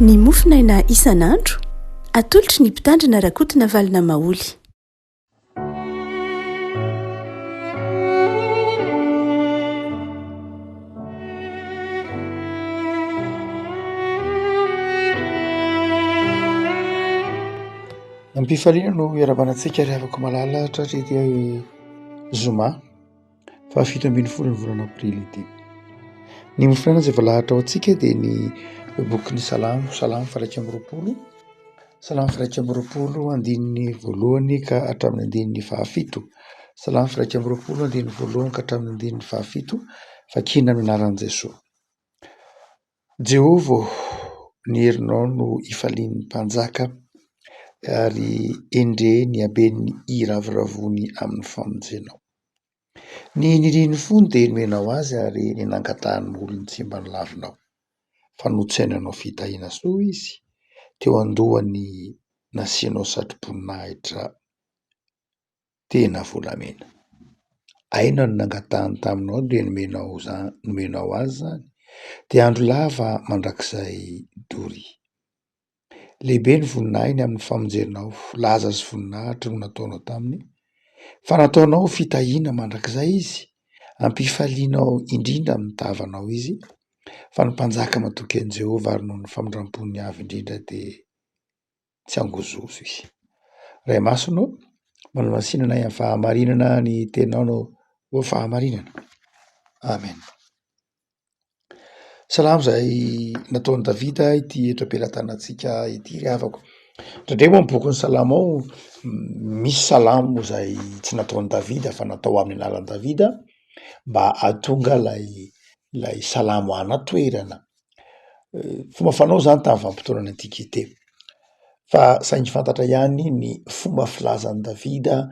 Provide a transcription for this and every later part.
Ny mofinaina isan'andro atolotry ny mpitandrina rakotina valina maoly. Ampifaliana no iarabanantsika ry havako malala tratrety zoma 17 ny volana aprily ity. Ny mofinaina izay voalahatra ao antsika dia ny bokin'ny salamo 120, salamo 120 andininy voalohany ka hatramin'ny andininy fahafito, salamo 120 andininy voalohany ka hatramin'ny andininy fahafito, vakina amin'ny anaran'i Jesosy. Jehova, ny herinao no ifalian'ny mpanjaka ary endre ny haben'ny iraviravony amin'ny famonjenao. Ny niriny fony dia nomenao azy ary ny nangatahany olony tsy mba nilavinao. Fa notsainanao fitahiana soa izy, teo andohany nasianao satroboninahitra tena volamena. Aina no nangatahany taminao dia nomenao azy zany, dia andro lava mandrakizay dory. Lehibe ny voninahiny amin'ny famonjenao, laza sy voninahitra no nataonao taminy, fa nataonao fitahiana mandrakizay izy, ampifalianao indrindra amin'ny tavanao izy, fa ny mpanjaka matoky an'i Jehova ary noho ny famindram-pony avy indrindra dia tsy angozozo izy. Ray masonao, manamasinana amin'ny fahamarinana ny tenao ho fahamarinana. Amen. Salamo izay nataon'i Davida ity eto am-pelatanantsika ity ry havako. Indraindray moa amin'ny bokin'ny salamo ao misy salamo izay tsy nataon'i Davida fa natao amin'ny anaran'i Davida mba hahatonga ilay salamo hanatoerana. Fomba fanao zany tamin'ny vanim-potoanan'ny antikite. Fa saingy fantatra ihany ny fomba filazan'i Davida,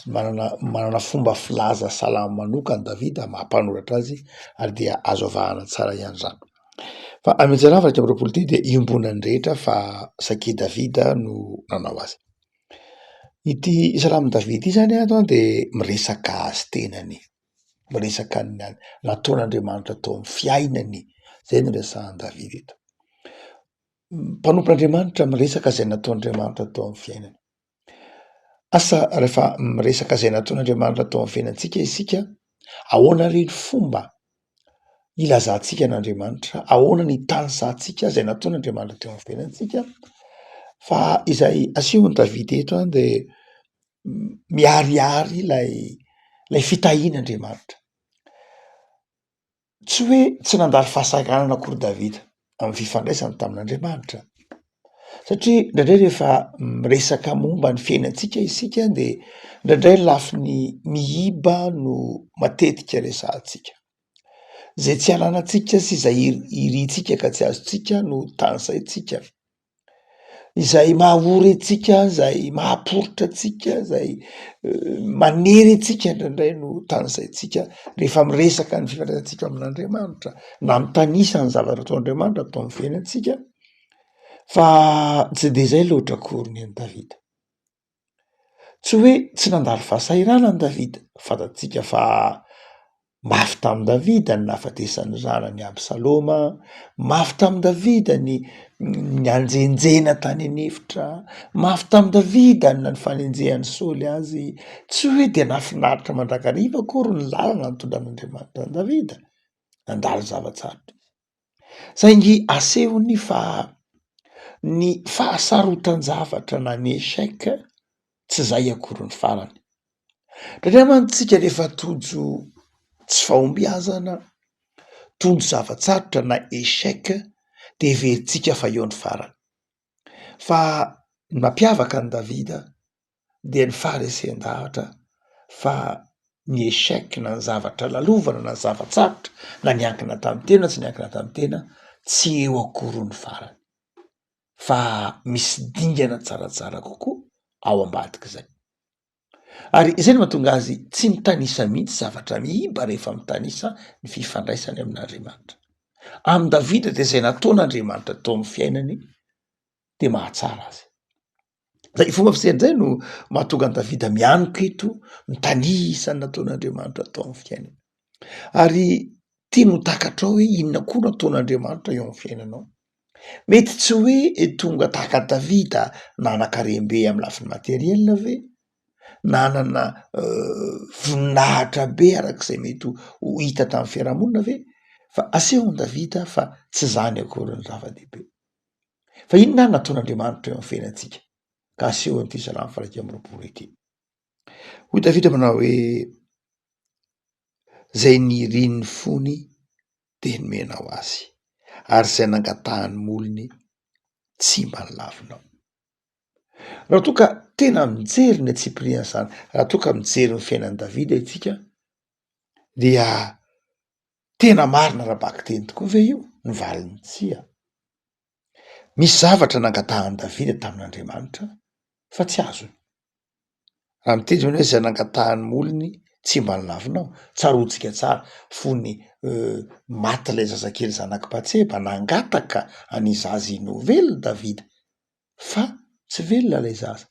manana fomba filaza salamo manokany Davida mampanoratra azy ary dia azo avahana tsara ihany zany. Fa amin'ny Salamo 120 ity dia iombonany rehetra fa sakia Davida no nanao azy. Ity salamo Davida ity zany ato dia miresaka azy tenany, miresaka nataon'Andriamanitra tao amin'ny fiainany, zay no resahan'i Davida eto. Mpanompon'Andriamanitra miresaka izay nataon'Andriamanitra tao amin'ny fiainany. Asa rehefa miresaka izay nataon'Andriamanitra tao amin'ny fiainantsika isika, ahoana reny fomba ilazantsika n'Andriamanitra, ahoana ny tanisantsika izay nataon'Andriamanitra teo amin'ny fiainantsika, fa izay asehon'i Davida eto dia miharihary ilay fitahian'Andriamanitra. Tsy hoe tsy nandalo fahasahiranana akory Davida amin'ny fifandraisany tamin'Andriamanitra. Satria indraindray rehefa miresaka momba ny fiainantsika isika dia indraindray lafiny mihiba no matetika resahantsika. Izay tsy hananantsika sy izay irintsika ka tsy azontsika no tanisaintsika. Izay mahaory antsika, izay mahaporotra antsika, izay manery antsika indraindray no tanisaintsika rehefa miresaka ny fifandraisantsika amin'Andriamanitra, na mitanisa ny zavatra ataon'Andriamanitra atao amin'ny fiainantsika. Fa tsy dia izay loatra akory ny an'i Davida. Tsy hoe tsy nandalo fahasahirana ny Davida, fantatsika fa mafy tamin'i Davida ny nahafatesan'ny zanany Absaloma, mafy tamin'i Davida ny anjenjena tany anefitra, mafy tamin'i Davida ny fanenjehan'ny Saoly azy. Tsy hoe dia nahafinaritra mandrakariva akory ny lalana nitondran'Andriamanitra an'i Davida, nandalo zava-tsarotra. Saingy asehony fa ny fahasarotan-javatra na ny échec tsy izay akory ny farany. Indraindray mantsika rehefa tojo tsy fahombiazana, tojo zava-tsarotra na échec dia heverintsika fa eo ny farany. Fa ny mampiavaka an'i Davida dia ny faharesen-davatra fa ny échec na ny zavatra lalovana na ny zava-tsarotra na niankina tamin'ny tena tsy niankina tamin'ny tena tsy eo akory ny farany. Fa misy dingana tsaratsara kokoa ao ambadik'izay. Ary izay no mahatonga azy tsy mitanisa mihitsy zavatra mihiba rehefa mitanisa ny fifandraisany amin'Andriamanitra. Amin'i Davida dia izay nataon'Andriamanitra tao amin'ny fiainany dia mahatsara azy. Izay fomba fisain'izay no mahatonga an'i Davida mianoka eto, mitanisa ny nataon'Andriamanitra tao amin'ny fiainany. Ary tiany ho takatra ao hoe inona koa nataon'Andriamanitra eo amin'ny fiainanao. Mety tsy hoe tonga tahaka Davida nanan-karembe amy lafiny materielina ve, nanana voninahitra be arak'izay mety ho hita tamin'ny fiarahamonina ve, fa asehony Davida fa tsy zany akory ny zava-dehibe. Fa inona nataon'Andriamanitra eo amin'ny fiainantsika ka asehony ty Salamo faha 1 ity. Hoy Davida manao hoe zay niriny fony de nomenao azy, ary zay nangatahany molony tsy mba nilavinao. Raha toa ka tena mijery ny atsipiriana zany, raha toa ka mijery ny fiainan'i Davida itsika, dia tena marina raha-baky teny tokoa ve io ny valiny tsia. Misy zavatra nangatahany Davida tamin'Andriamanitra fa tsy azony. Raha miteny hoe zay nangatahany molony tsy mba nilavinao, tsarotsika tsara fony maty lay zazakely zanaky Batseba, nangataka any zaza ino velona Davida fa tsy velona lay zaza.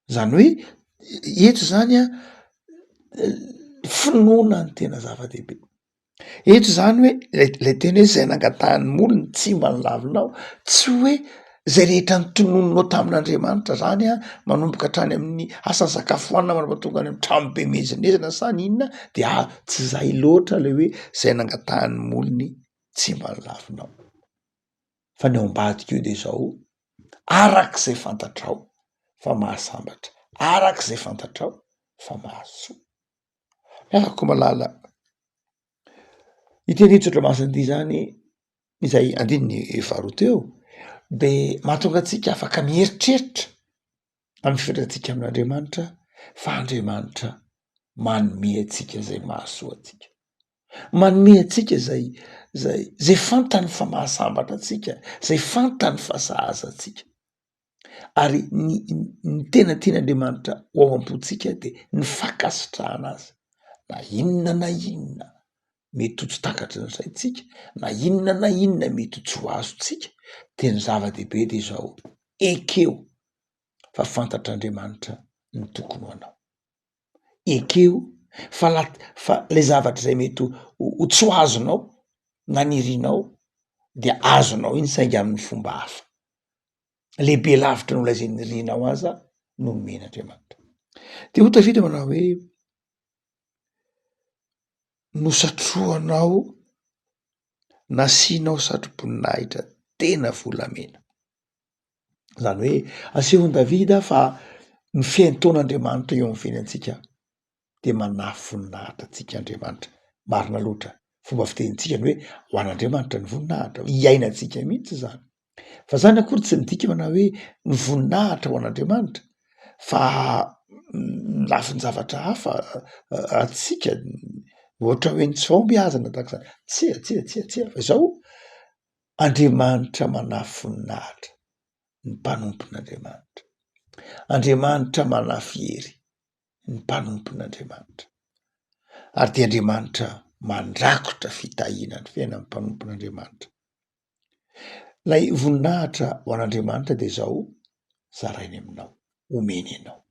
Zany hoe eto zany a finoana ny tena zava-dehibe. Eto zany hoe lay teny hoe zay nangatahany molony tsy mba nilavinao, tsy hoe zay rehetra notonononao tamin'Andriamanitra zany a manomboka hatrany amin'ny asany sakafoanina manapa-tonga any amin'ny trano be mezinezina sa ny inona de tsy zay loatra le hoe zay nangatahany molony tsy mba nilavinao. Fa ny ao ambadika io de zao, arak'izay fantatrao fa mahasambatra, arak'izay fantatrao fa mahasoa. Miarako malala ity andrin masina ity zany izay andininy faharoa teo, de mahatonga antsika afaka mieritreritra amin'ny fifandraitsika amin'Andriamanitra fa Andriamanitra manome atsika zay mahasoa atsika, manome atsika zay fantany fa mahasambatra atsika, zay fantany fa sahaza atsika. Ary ny tena tian'Andriamanitra ho ao am-potsika de ny fankasitrahana azy, na inona mety ho tsy takatry ny saitsika, na inona mety ho tsy ho azotsika, de ny zava-dehibe de zao, ekeo fa fantatr'Andriamanitra ny tokony ho anao, ekeo fa le zavatra zay mety ho tsy ho azonao na nirianao de azonao iny saingy amin'ny fomba hafa, lehibe lavitra no lay zay nirianao aza no nomen'Andriamanitra. De ho Davida manao hoe nosatrohanao, nasianao satro-boninahitra tena volamena. Zany hoe asehony Davida fa ny fiaintaon'Andriamanitra eo amin'ny fiainantsika de manafy voninahitra atsika Andriamanitra. Marina loatra fomba fitenitsika ny hoe ho an'Andriamanitra ny voninahitra, iainantsika mihitsy zany. Fa zany akory tsy midika manao hoe ny voninahitra ho an'Andriamanitra fa lafiny zavatra hafa atsika ohatra hoe ny tsy fahombiazana tahaka zany, tsia fa zao Andriamanitra manafy voninahitra ny mpanompon'Andriamanitra, Andriamanitra manafy hery ny mpanompon'Andriamanitra, ary de Andriamanitra mandrakotra fitahiana ny fiainan'ny mpanompon'Andriamanitra. Lay voninahitra ho an'Andriamanitra de zao zarainy aminao, omeny anao.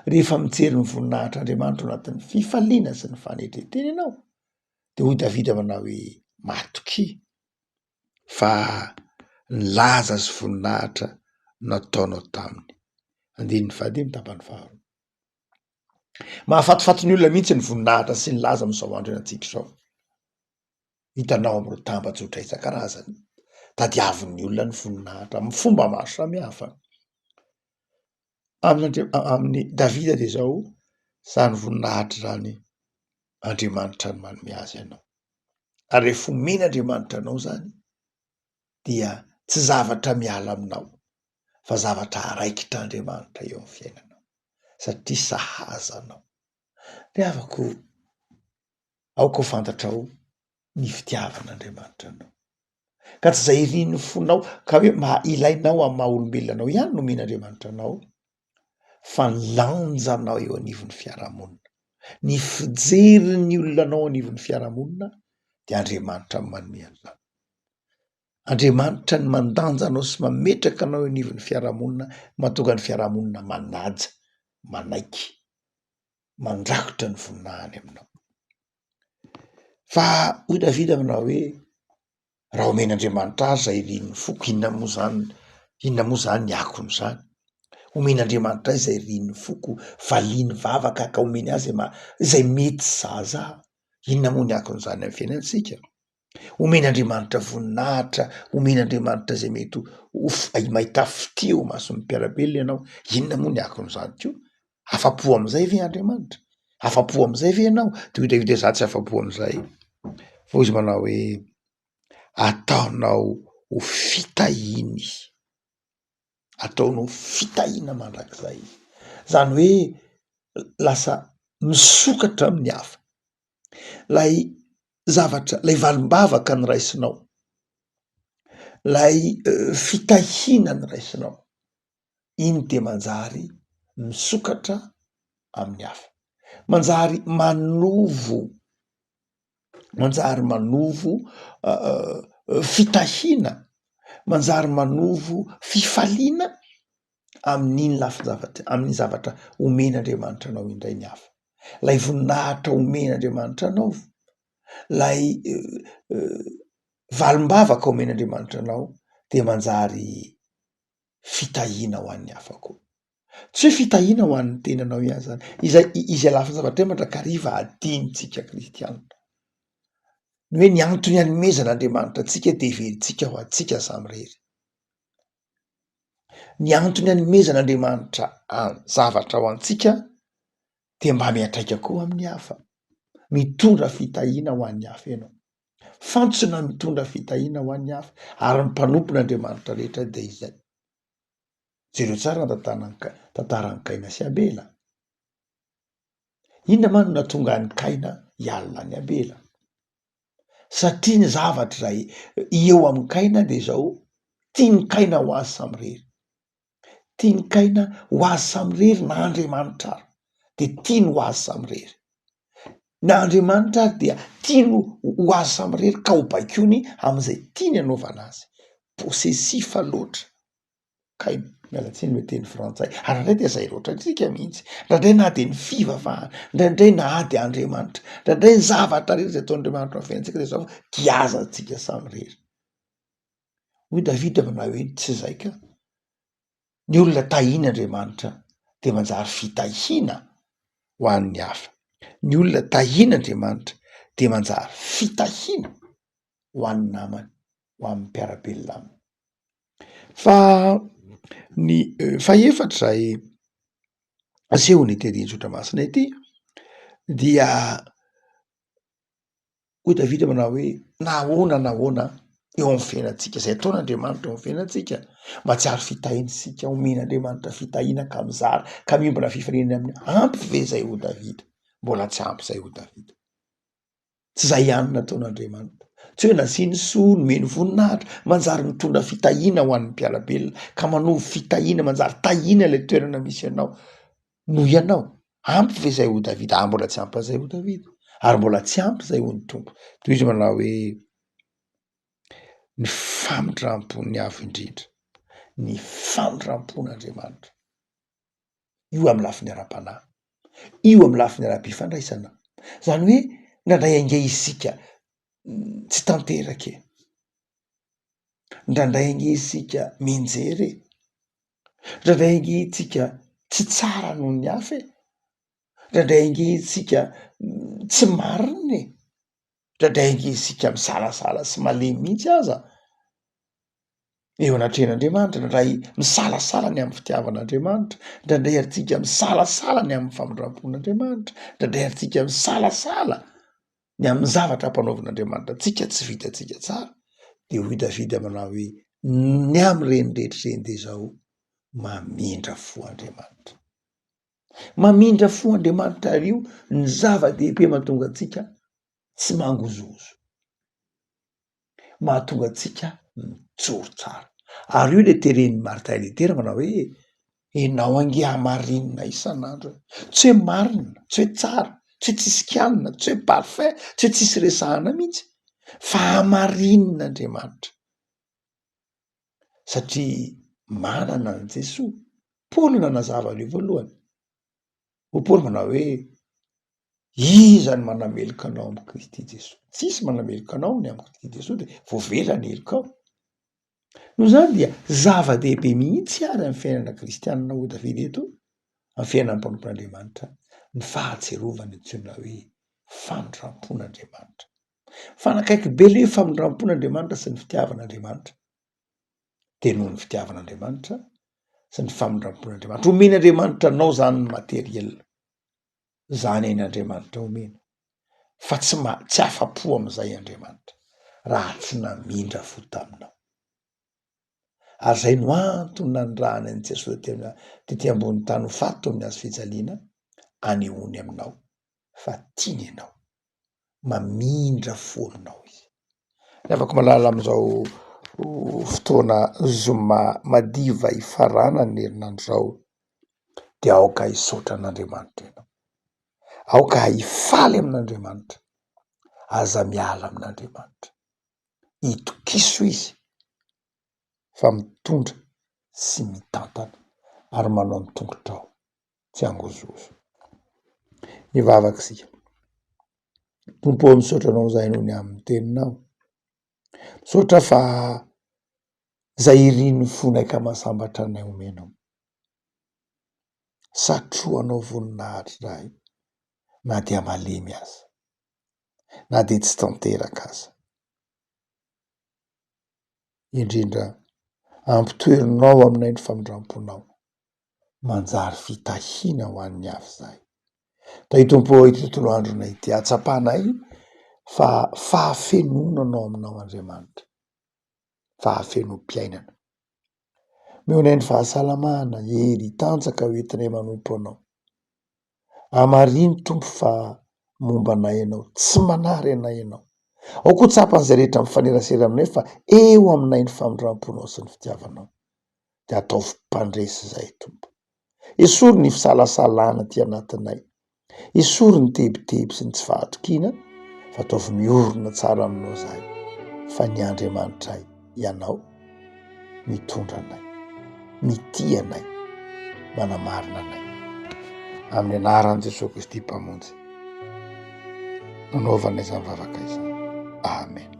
Rehefa mijery ny voninahitr'Andriamanitra ao anatin'ny fifaliana sy ny fanetreteny ianao, de hoy Davida manao hoe matoki fa nilaza sy voninahitra nataonao taminy. Andininy fahadimy tapany faharoa. Mahafatifaty ny olona mihitsy ny voninahitra sy ny laza am'izao andro ianantsika zao. Hitanao am'ireo tambazotra isan-karazany, tadiavin'ny olona ny voninahitra amin'ny fomba maro samihafa. Amin'ny Davida de zao, zany voninahitra zany Andriamanitra ny manome azy anao. Ary rehefa omen'Andriamanitra anao zany dia tsy zavatra miala aminao fa zavatra araikitr'Andriamanitra eo amin'ny fiainanao satria sahaza anao. De aoko fantatrao ny fitiavan'Andriamanitra anao, ka tsy zay iriny fonao ka hoe ilainao amin'ny maha olombelona anao ihany no omen'Andriamanitra anao, fa ny lanjanao eo anivon'ny fiarahamonina, ny fijerin'ny olona anao anivon'ny fiarahamonina de Andriamanitra ny manome an'izany. Andriamanitra ny mandanja anao sy mametraka anao eo anivon'ny fiarahamonina, mahatonga ny fiarahamonina manaja, manaiky, mandrakotra ny voninahiny aminao. Fa hoy Davida manao hoe raha omen'Andriamanitra azy zay rin'ny foko, inona moa zany ny akon'izany? Omen'Andriamanitra azy zay rin'ny foko, valiany vavaka ka omeny azy zay mety zaza. Inona moa ny akon'izany amin'ny fiainantsika? Omen'Andriamanitra voninahitra, omen'Andriamanitra zay mety mahita fiteo mason'ny mpiarabelona ianao. Inona moa ny akon'izany ko? Afa-po am'izay ve Andriamanitra? Afa-po am'izay ve ianao? Divida za tsy afa-po am'izay. Fa izy manao hoe ataonao ho fitahiny, ataonao fitahina mandrakizay, zany hoe lasa misokatra amin'ny hafa. Lay zavatra, lay valim-bavaka ny raisinao, lay fitahina ny raisinao, iny de manjary misokatra amin'ny hafa, manjary manovo fitahina, manjary manovo fifaliana amin'iny lafin-javatra, amin'ny zavatra omen'Andriamanitra anao indray ny hafa. Lay voninahitra omen'Andriamanitra anao, lay valim-bavaka omen'Andriamanitra anao de manjary fitahiana ho an'ny hafa koa. Tsy hoe fitahiana ho an'ny tenanao ihany zany, izy lafin-javatra mandrakariva adinitsika kristianina. Ny hoe ny antony hanomezan'Andriamanitra antsika de heveritsika ho antsika samy rery. Ny antony hanomezan'Andriamanitra zavatra ho antsika de mba miatraika koa amin'ny hafa, mitondra fitahiana ho an'ny hafa ianao. Fantsona mitondra fitahiana ho an'ny hafa ary ny mpanompon'Andriamanitra rehetra de izay. Jereo tsara ny tantaran'ny Kaina sy Abela. Inona ma no nahatonga any Kaina hialina any Abela? Satria ny zavatra zay eo amin'ny Kaina de zao, tiany Kaina ho azy samy rery. Tiany Kaina ho azy samy rery na Andriamanitra ary, de tiany ho azy samy rery. Na Andriamanitra ary dia tiany ho azy samy rery ka ho baikony am'izay tiany anaovana azy. Possessifa loatra Kaina, mialatsiny me teny frantsay. Ary indray de zay loatra tsika mihitsy. Ndraindray na de ny fivavahana, ndraindray na de Andriamanitra, ndraindray ny zavatra rehetra zay ataon'Andriamanitra amin'ny fiainantsika de zao giazantsika samy rery. Hoy Davida manao hoe tsy zay ka. Ny olona tahian'Andriamanitra de manjary fitahiana ho an'ny hafa. Ny olona tahian'Andriamanitra de manjary fitahiana ho an'ny namany, ho amin'ny mpiarabelona aminy. Fa ny faefatra zay asehony ity andin-tsodramasina ity dia hoy Davida manao hoe nahoana eo amin'ny fiainantsika zay ataon'Andriamanitra eo amin'ny fiainantsika mba tsy ary fitahiantsika, omen'Andriamanitra fitahiana ka mizara ka miombona fifaliana amin'ny ampy ve zay ho Davida? Mbola tsy ampy zay ho Davida. Tsy zay ihany nataon'Andriamanitra. Tsy hoe nasiny soa nomeny voninahitra, manjary mitondra fitahiana ho an'ny mpiarabelona ka manovo fitahiana, manjary tahiana ilay toerana misy ianao noho ianao. Ampy ve zay ho Davida? Mbola tsy ampy zay ho Davida, ary mbola tsy ampy zay ho ny tompo. Toy izy manao hoe ny famindrampon'ny avo indrindra, ny famindrampon'Andriamanitra, io amin'ny lafiny ara-panahy, io amin'ny lafiny ara-pifandraisana. Zany hoe nandray ange isika tsy tanterake, ndrandray ange isika menjery, ndrandray ange isika tsy tsara noho ny hafa, ndrandray ange isika tsy marina, ndrandray ange isika misalasala sy malemy mihitsy aza eo anatrehan'Andriamanitra, ndrandray misalasala ny amin'ny fitiavan'Andriamanitra, ndrandray atsika misalasala ny amin'ny famindrampon'Andriamanitra, ndrandray atsika misalasala ny amin'ny zavatra ampanaovan'Andriamanitra atsika tsy vitatsika tsara. De hoy Davida manao hoe ny am'ireny rehetra reny de zao mamindra fo Andriamanitra. Mamindra fo Andriamanitra io ny zava-dehibe mahatonga atsika tsy mangozozo, mahatonga atsika mijoro tsara. Ary io le teren'ny Martin Luther manao hoe enao ange hamarinina isan'andro, tsy hoe marina, tsy hoe tsara, tsy hoe tsisy kianina, tsy hoe parfait, tsy hoe tsisy resahana mihitsy, fa hamarinina satria manana an Jesoa. Paoly nanazava an'io voalohany. Paoly manao hoe Iza ny manameloka anao amin'ny Kristy Jesosy? Tsisy manameloka anao ny amin'ny Kristy Jesosy de voavela ny helokao. Noho zany dia zava-dehibe mihitsy ary amin'ny fiainana kristianina ho Davida eto, amin'ny fiainan'ny mpanompon'Andriamanitra, ny fahatserovana antsoina hoe famindrampon'Andriamanitra. Fanakaiky be le famindrampon'Andriamanitra sy ny fitiavan'Andriamanitra. De noho ny fitiavan'Andriamanitra sy ny famindrampon'Andriamanitra, omen'Andriamanitra anao zany ny materiel. Zany ain'Andriamanitra omena. Fa tsy afa-po am'izay Andriamanitra raha tsy namindra fo taminao. Ary zay no antony nandrahany an'i Jesosy tety ambony tany ho fato amin'ny hazo fijaliana, anehoany aminao fa tiany ianao, mamindra fo aminao izy. Ny afaka malala am'izao fotoana zoma madiva ifarana ny herinandro zao de aoka hisaotra an'Andriamanitra ianao. Aoka hifaly amin'Andriamanitra, aza miala amin'Andriamanitra, hitokiso izy fa mitondra sy mitantana ary manao ny tongotrao tsy angozozo. Mivavaky sika. Tompo misaotra anao zay noho ny amin'ny teninao. Misaotra fa zay iriny fonaika masambatra anay omenao. Satroanao voninahitra rahay, na dia malemy aza, na de tsy tanteraka aza. Indrindra ampitoerinao aminay ny famindramponao, manjary fitahiana ho an'ny hafa zahay. Da i Tompo ity tontolo andronay ity, atsapanay fa fahafenonanao aminao Andriamanitra, fahafenom-piainana. Meonay ny fahasalamana, hery, tanjaka hoentinay manompo anao. Amariny Tompo fa mombanay ianao, tsy manary anay ianao. Ao koa tsapan'izay rehetra mifanerasera aminay fa eo aminay ny famindramponao sy ny fitiavanao. De ataovy mpandresy zay Tompo. Esory ny fisalasalana ty anatinay. Esory ny tebiteby sy ny tsy fahatokiana, fa ataovy miorina tsara aminao zahay. Fa ny Andriamanitray, ianao, mitondra anay, mitia anay, manamarina anay. Amin'ny anaran'i Jesosy Kristy mpamonjy, nanaovanay izany vavaka izany. Amen.